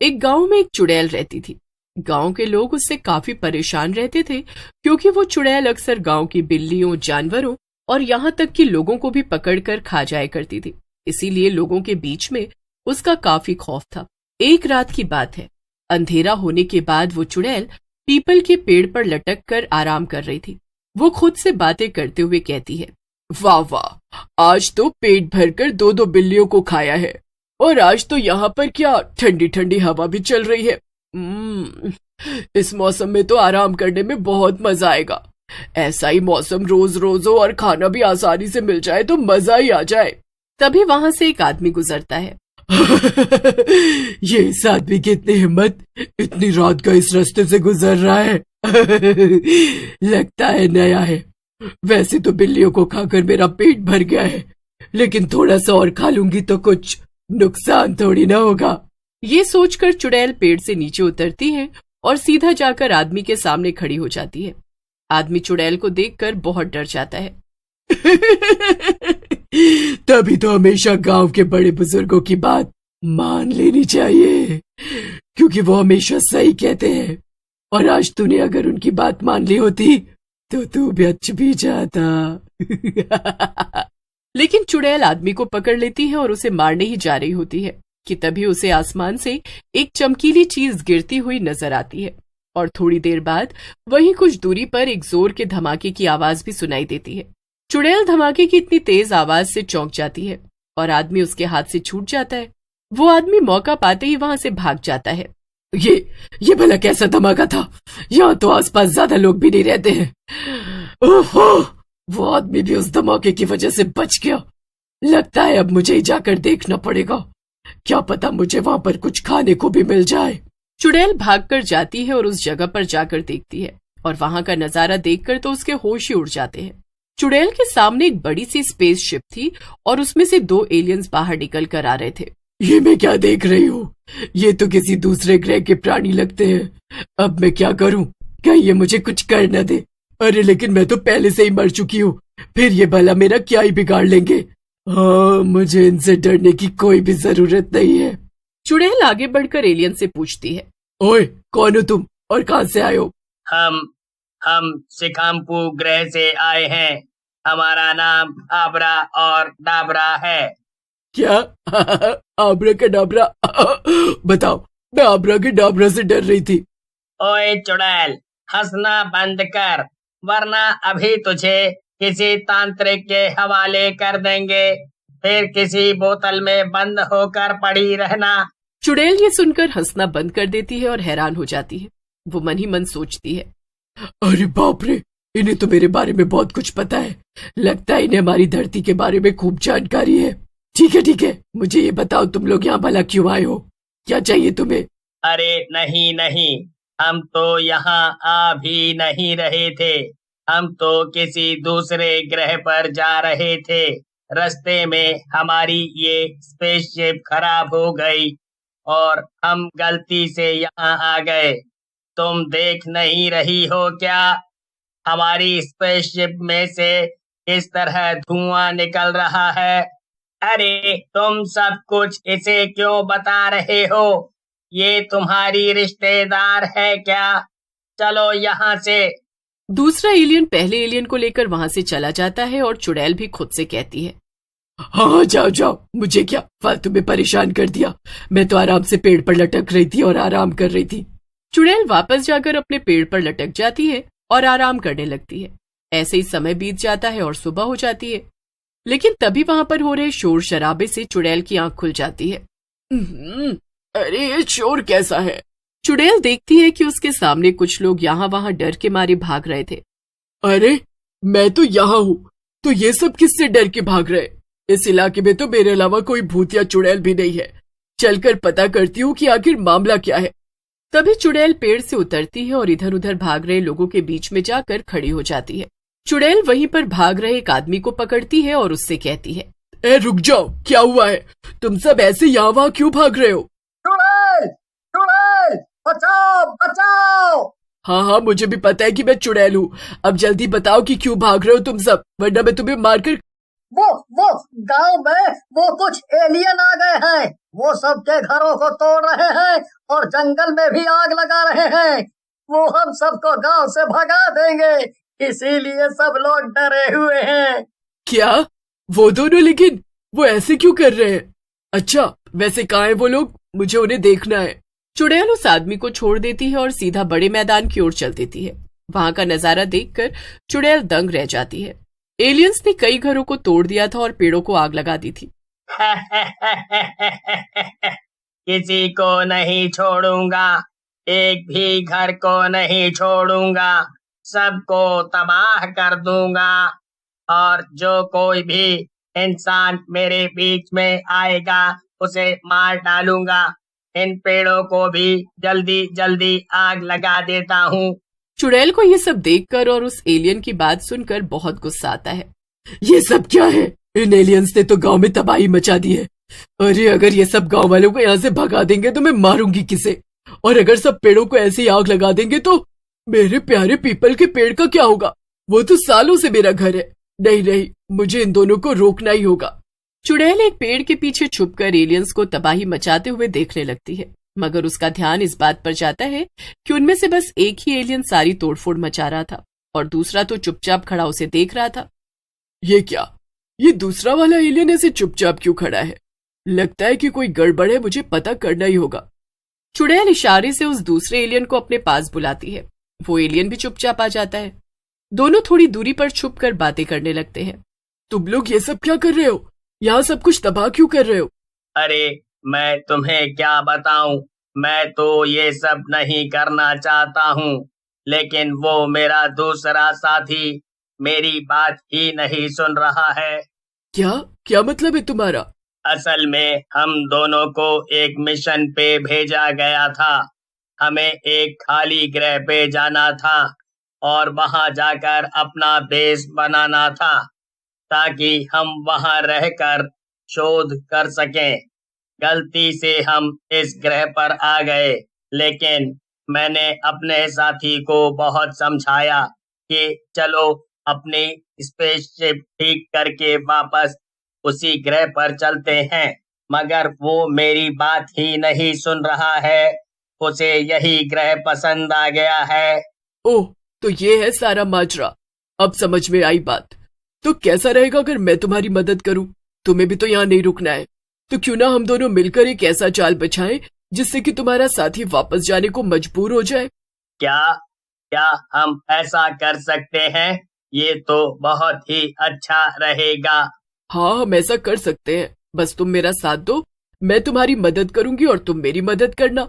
एक गांव में एक चुड़ैल रहती थी। गांव के लोग उससे काफी परेशान रहते थे क्योंकि वो चुड़ैल अक्सर गांव की बिल्लियों, जानवरों और यहाँ तक कि लोगों को भी पकड़कर खा जाया करती थी। इसीलिए लोगों के बीच में उसका काफी खौफ था। एक रात की बात है, अंधेरा होने के बाद वो चुड़ैल पीपल के पेड़ पर लटक कर आराम कर रही थी। वो खुद से बातें करते हुए कहती है, वाह वाह, आज तो पेट भरकर दो दो बिल्लियों को खाया है और आज तो यहाँ पर क्या ठंडी ठंडी हवा भी चल रही है। इस मौसम में तो आराम करने में बहुत मजा आएगा। ऐसा ही मौसम रोज रोज हो और खाना भी आसानी से मिल जाए तो मजा ही आ जाए। तभी वहां से एक आदमी गुजरता है। ये इस आदमी की इतनी हिम्मत, इतनी रात का इस रास्ते से गुजर रहा है। लगता है नया है। वैसे तो बिल्लियों को खाकर मेरा पेट भर गया है, लेकिन थोड़ा सा और खा लूंगी तो कुछ नुकसान थोड़ी ना होगा। ये सोचकर चुड़ैल पेड़ से नीचे उतरती है और सीधा जाकर आदमी के सामने खड़ी हो जाती है। आदमी चुड़ैल को देखकर बहुत डर जाता है। तभी तो हमेशा गांव के बड़े बुजुर्गों की बात मान लेनी चाहिए, क्योंकि वो हमेशा सही कहते हैं। और आज तूने अगर उनकी बात मान ली होती तो तू बच भी जाता। लेकिन चुड़ैल आदमी को पकड़ लेती है और उसे मारने ही जा रही होती है कि तभी उसे आसमान से एक चमकीली चीज गिरती हुई नजर आती है और थोड़ी देर बाद वहीं कुछ दूरी पर एक जोर के धमाके की आवाज भी सुनाई देती है। चुड़ैल धमाके की इतनी तेज आवाज से चौंक जाती है और आदमी उसके हाथ से छूट जाता है। वो आदमी मौका पाते ही वहां से भाग जाता है। ये भला कैसा धमाका था? यहाँ तो आसपास ज्यादा लोग भी नहीं रहते हैं। ओहो, वो आदमी भी उस धमाके की वजह से बच गया। लगता है अब मुझे ही जाकर देखना पड़ेगा, क्या पता मुझे वहां पर कुछ खाने को भी मिल जाए। चुड़ैल भागकर जाती है और उस जगह पर जाकर देखती है और वहां का नजारा देखकर तो उसके होश ही उड़ जाते हैं। चुड़ैल के सामने एक बड़ी सी स्पेसशिप थी और उसमें से दो एलियंस बाहर निकल कर आ रहे थे। ये मैं क्या देख रही हूँ? ये तो किसी दूसरे ग्रह के प्राणी लगते हैं। अब मैं क्या करूँ? क्या ये मुझे कुछ कर न दे? अरे लेकिन मैं तो पहले से ही मर चुकी हूँ, फिर ये भला मेरा क्या ही बिगाड़ लेंगे। हाँ, मुझे इनसे डरने की कोई भी जरूरत नहीं है। चुड़ैल आगे बढ़कर एलियन से पूछती है, ओए कौन हो तुम और कहाँ से आए हो? हम सिकाम्पू ग्रह से आए हैं। हमारा नाम आबरा और डाबरा है। क्या? आबरा का डाबरा? बताओ, मैं आबरा के डाबरा से डर रही थी। ओए चुड़ैल, हंसना बंद कर, वरना अभी तुझे किसी तांत्रिक के हवाले कर देंगे, फिर किसी बोतल में बंद होकर पड़ी रहना। चुड़ैल ये सुनकर हंसना बंद कर देती है और हैरान हो जाती है। वो मन ही मन सोचती है, अरे बाप रे, इन्हें तो मेरे बारे में बहुत कुछ पता है। लगता है इन्हें हमारी धरती के बारे में खूब जानकारी है। ठीक है, मुझे ये बताओ तुम लोग यहाँ भला क्यों आए हो? क्या चाहिए तुम्हें? अरे नहीं, हम तो यहाँ आ भी नहीं रहे थे। हम तो किसी दूसरे ग्रह पर जा रहे थे। रास्ते में हमारी ये स्पेसशिप खराब हो गई और हम गलती से यहाँ आ गए। तुम देख नहीं रही हो क्या? हमारी स्पेसशिप में से किस तरह धुआं निकल रहा है। अरे तुम सब कुछ इसे क्यों बता रहे हो? ये तुम्हारी रिश्तेदार है क्या? चलो यहाँ से। दूसरा एलियन पहले एलियन को लेकर वहां से चला जाता है और चुड़ैल भी खुद से कहती है, हाँ जाओ, मुझे क्या फालतू में परेशान कर दिया। मैं तो आराम से पेड़ पर लटक रही थी और आराम कर रही थी। चुड़ैल वापस जाकर अपने पेड़ पर लटक जाती है और आराम करने लगती है। ऐसे ही समय बीत जाता है और सुबह हो जाती है। लेकिन तभी वहां पर हो रहे शोर शराबे से चुड़ैल की आंख खुल जाती है। अरे ये शोर कैसा है? चुड़ैल देखती है कि उसके सामने कुछ लोग यहाँ वहां डर के मारे भाग रहे थे। अरे मैं तो यहाँ हूँ, तो ये सब किससे डर के भाग रहे? इस इलाके में तो मेरे अलावा कोई भूत या चुड़ैल भी नहीं है। चलकर पता करती हूँ कि आखिर मामला क्या है। तभी चुड़ैल पेड़ से उतरती है और इधर उधर भाग रहे लोगों के बीच में जाकर खड़ी हो जाती है। चुड़ैल वहीं पर भाग रहे एक आदमी को पकड़ती है और उससे कहती है, ए रुक जाओ, क्या हुआ है? तुम सब ऐसे यहाँ वहाँ क्यों भाग रहे हो? चुड़ैल, बचाओ। हाँ, मुझे भी पता है कि मैं चुड़ैल हूँ। अब जल्दी बताओ कि क्यों भाग रहे हो तुम सब, वरना मैं तुम्हें मारकर। वो गांव में वो कुछ एलियन आ गए हैं। वो सबके घरों को तोड़ रहे हैं और जंगल में भी आग लगा रहे हैं। वो हम सबको गांव से भगा देंगे, इसीलिए सब लोग डरे हुए हैं। क्या? वो दोनों? लेकिन वो ऐसे क्यों कर रहे हैं? अच्छा, वैसे कहाँ हैं वो लोग? मुझे उन्हें देखना है। चुड़ैल उस आदमी को छोड़ देती है और सीधा बड़े मैदान की ओर चल देती है। वहां का नजारा देखकर चुड़ैल दंग रह जाती है। एलियंस ने कई घरों को तोड़ दिया था और पेड़ों को आग लगा दी थी। किसी को नहीं छोड़ूंगा, एक भी घर को नहीं छोड़ूंगा, सबको तबाह कर दूंगा। और जो कोई भी इंसान मेरे बीच में आएगा उसे मार डालूंगा। इन पेड़ों को भी जल्दी जल्दी आग लगा देता हूँ। चुड़ैल को ये सब देखकर और उस एलियन की बात सुनकर बहुत गुस्सा आता है। ये सब क्या है? इन एलियंस ने तो गांव में तबाही मचा दी है। अरे अगर ये सब गांव वालों को यहाँ से भगा देंगे तो मैं मारूंगी किसे? और अगर सब पेड़ों को ऐसे ही आग लगा देंगे तो मेरे प्यारे पीपल के पेड़ का क्या होगा? वो तो सालों से मेरा घर है। नहीं, मुझे इन दोनों को रोकना ही होगा। चुड़ैल एक पेड़ के पीछे छुपकर एलियंस को तबाही मचाते हुए देखने लगती है, मगर उसका ध्यान इस बात पर जाता है कि उनमें से बस एक ही एलियन सारी तोड़फोड़ मचा रहा था और दूसरा तो चुपचाप खड़ा उसे देख रहा था। ये क्या? ये दूसरा वाला एलियन ऐसे चुपचाप क्यों खड़ा है? लगता है कि कोई गड़बड़ है, मुझे पता करना ही होगा। चुड़ैल इशारे से उस दूसरे एलियन को अपने पास बुलाती है। वो एलियन भी चुपचाप आ जाता है। दोनों थोड़ी दूरी पर छुपकर बातें करने लगते हैं। तुम लोग ये सब क्या कर रहे हो? यहाँ सब कुछ तबाह क्यों कर रहे हो? अरे मैं तुम्हें क्या बताऊं, मैं तो ये सब नहीं करना चाहता हूँ, लेकिन वो मेरा दूसरा साथी मेरी बात ही नहीं सुन रहा है। क्या मतलब है तुम्हारा? असल में हम दोनों को एक मिशन पे भेजा गया था। हमें एक खाली ग्रह पे जाना था और वहां जाकर अपना बेस बनाना था ताकि हम वहां रहकर शोध कर सकें। गलती से हम इस ग्रह पर आ गए, लेकिन मैंने अपने साथी को बहुत समझाया कि चलो अपनी स्पेसशिप ठीक करके वापस उसी ग्रह पर चलते हैं, मगर वो मेरी बात ही नहीं सुन रहा है। उसे यही ग्रह पसंद आ गया है। ओह, तो ये है सारा माजरा। अब समझ में आई बात। तो कैसा रहेगा अगर मैं तुम्हारी मदद करूं? तुम्हें भी तो यहाँ नहीं रुकना है, तो क्यों ना हम दोनों मिलकर एक ऐसा चाल बचाएं जिससे कि तुम्हारा साथी वापस जाने को मजबूर हो जाए। क्या हम ऐसा कर सकते हैं? ये तो बहुत ही अच्छा रहेगा। हाँ, हम ऐसा कर सकते हैं। बस तुम मेरा साथ दो, मैं तुम्हारी मदद करूंगी और तुम मेरी मदद करना।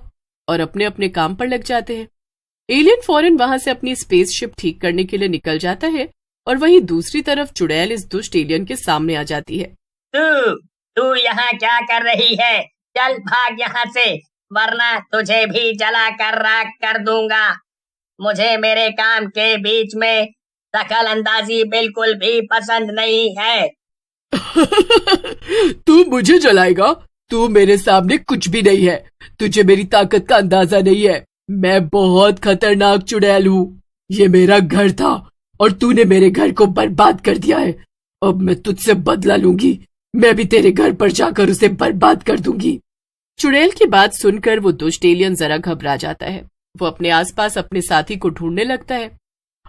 और अपने अपने काम पर लग जाते हैं। एलियन फौरन वहां से अपनी स्पेसशिप ठीक करने के लिए निकल जाता है और वहीं दूसरी तरफ चुड़ैल इस दुष्ट एलियन के सामने आ जाती है। तू यहाँ क्या कर रही है? चल भाग यहाँ से, वरना तुझे भी जला कर राख कर दूंगा। मुझे मेरे काम के बीच में दखल अंदाजी बिल्कुल भी पसंद नहीं है। तू मुझे जलाएगा? तू मेरे सामने कुछ भी नहीं है। तुझे मेरी ताकत का अंदाजा नहीं है। मैं बहुत खतरनाक चुड़ैल हूँ। ये मेरा घर था और तूने मेरे घर को बर्बाद कर दिया है। अब मैं तुझसे बदला लूंगी। मैं भी तेरे घर पर जाकर उसे बर्बाद कर दूंगी। चुड़ैल की बात सुनकर वो दुष्ट एलियन जरा घबरा जाता है। वो अपने आसपास अपने साथी को ढूंढने लगता है।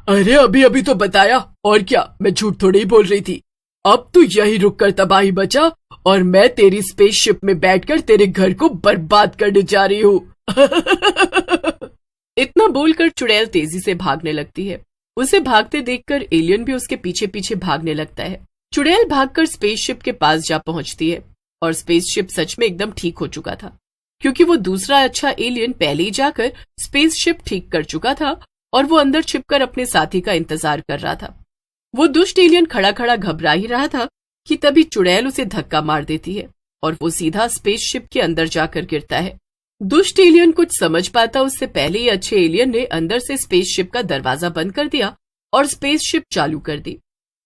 अरे अभी तो बताया, और क्या, मैं झूठ थोड़ी ही बोल रही थी। अब तू यही रुक कर तबाही बचा और मैं तेरी स्पेसशिप में बैठकर तेरे घर को बर्बाद करने जा रही हूँ। इतना बोलकर चुड़ैल तेजी से भागने लगती है। उसे भागते देखकर एलियन भी उसके पीछे पीछे भागने लगता है। चुड़ैल भागकर स्पेसशिप के पास जा पहुंचती है और स्पेसशिप सच में एकदम ठीक हो चुका था, क्योंकि वो दूसरा अच्छा एलियन पहले ही जाकर स्पेसशिप ठीक कर चुका था और वो अंदर छिपकर अपने साथी का इंतजार कर रहा था। वो दुष्ट एलियन खड़ा खड़ा घबरा ही रहा था कि तभी चुड़ैल उसे धक्का मार देती है और वो सीधा स्पेसशिप के अंदर जाकर गिरता है। दुष्ट एलियन कुछ समझ पाता उससे पहले ही अच्छे एलियन ने अंदर से स्पेसशिप का दरवाजा बंद कर दिया और स्पेसशिप चालू कर दी।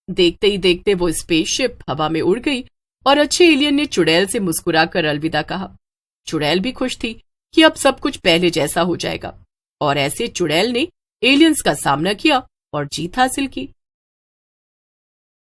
देखते ही देखते वो स्पेसशिप हवा में उड़ गई और अच्छे एलियन ने चुड़ैल से मुस्कुराकर अलविदा कहा। चुड़ैल भी खुश थी कि अब सब कुछ पहले जैसा हो जाएगा और ऐसे चुड़ैल ने एलियंस का सामना किया और जीत हासिल की।